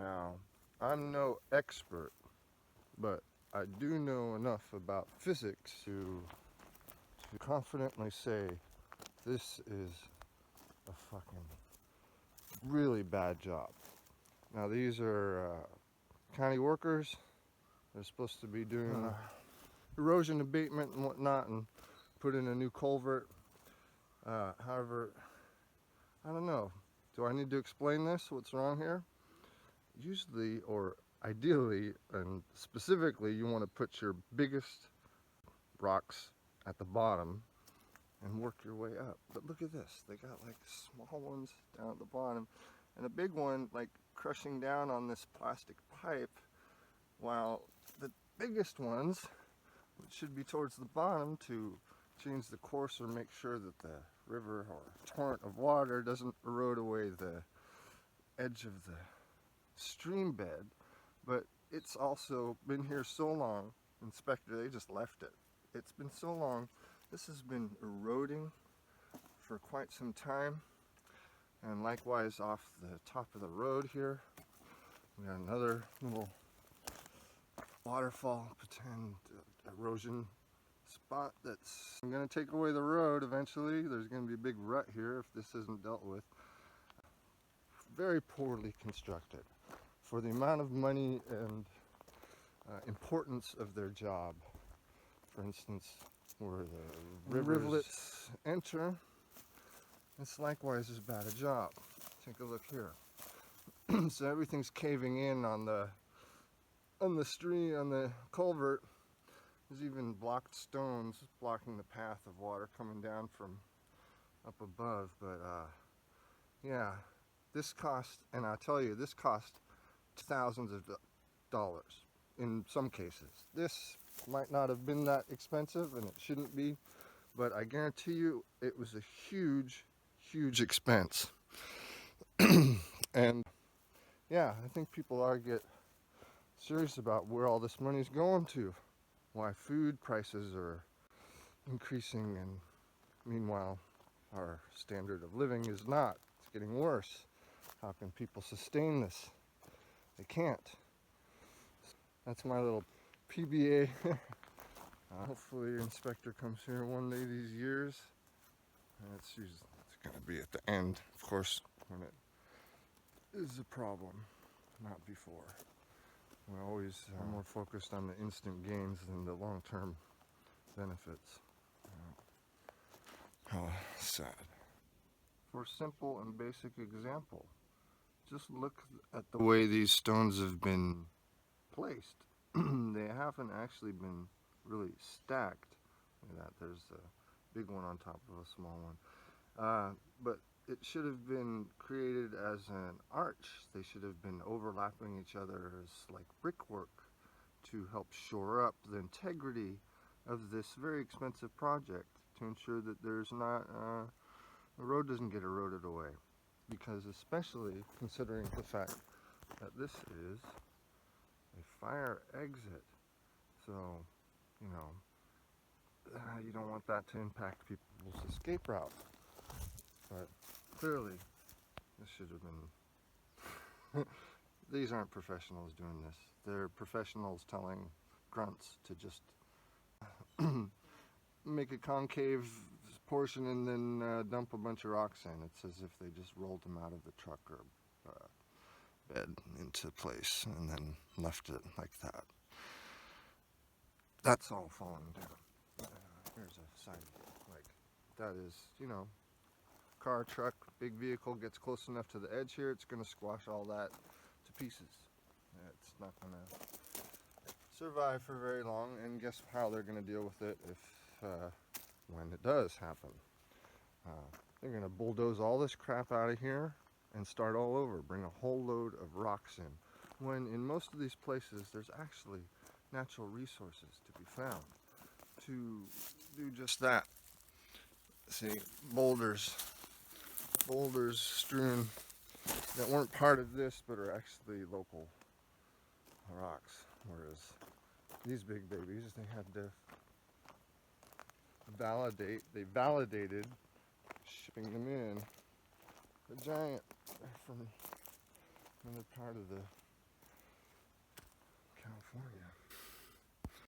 Now, I'm no expert, but I do know enough about physics to confidently say this is a fucking really bad job. Now, these are county workers. They're supposed to be doing erosion abatement and whatnot and put in a new culvert. However, I don't know. Do I need to explain this? What's wrong here? Usually, or ideally, and specifically, you want to put your biggest rocks at the bottom and work your way up. But look at this. They got like small ones down at the bottom and a big one like crushing down on this plastic pipe, while the biggest ones, which should be towards the bottom to change the course or make sure that the river or torrent of water doesn't erode away the edge of the stream bed. But it's also been here so long, Inspector, they just left it. It's been so long. This has been eroding for quite some time. And likewise off the top of the road here, we got another little waterfall, pretend erosion spot that's going to take away the road eventually. There's going to be a big rut here if this isn't dealt with. Very poorly constructed for the amount of money and importance of their job. For instance, where the rivulets enter, it's likewise as bad a job. Take a look here. So everything's caving in on the stream, on the culvert. There's even blocked stones blocking the path of water coming down from up above. But yeah, this cost, and I'll tell you, this cost thousands of dollars in some cases. This might not have been that expensive, and it shouldn't be, but I guarantee you it was a huge, huge expense. And yeah, I think people are get serious about where all this money is going to, why food prices are increasing, and meanwhile our standard of living is not. It's getting worse. How can people sustain this? They can't. That's my little PBA. Hopefully Inspector comes here one day these years. And it's going to be at the end, of course, when it is a problem, not before. We're always more focused on the instant gains than the long-term benefits. How sad. For a simple and basic example, just look at the way these stones have been placed. They haven't actually been really stacked. Look at that, there's a big one on top of a small one. But it should have been created as an arch. They should have been overlapping each other as like brickwork to help shore up the integrity of this very expensive project, to ensure that there's not, the road doesn't get eroded away. Because especially considering the fact that this is a fire exit. So, you know, you don't want that to impact people's escape route. But clearly, this should have been... These aren't professionals doing this. They're professionals telling grunts to just make a concave portion and then dump a bunch of rocks in. It's as if they just rolled them out of the truck or bed into place and then left it like that. That's all falling down. Here's a side view. Like, that is, you know, car, truck, big vehicle gets close enough to the edge here, it's going to squash all that to pieces. It's not going to survive for very long, and guess how they're going to deal with it if when it does happen. They're going to bulldoze all this crap out of here and start all over, bring a whole load of rocks in, when in most of these places there's actually natural resources to be found to do just that. See, boulders strewn that weren't part of this but are actually local rocks, whereas these big babies, they had to validated shipping them in. The giant from another part of the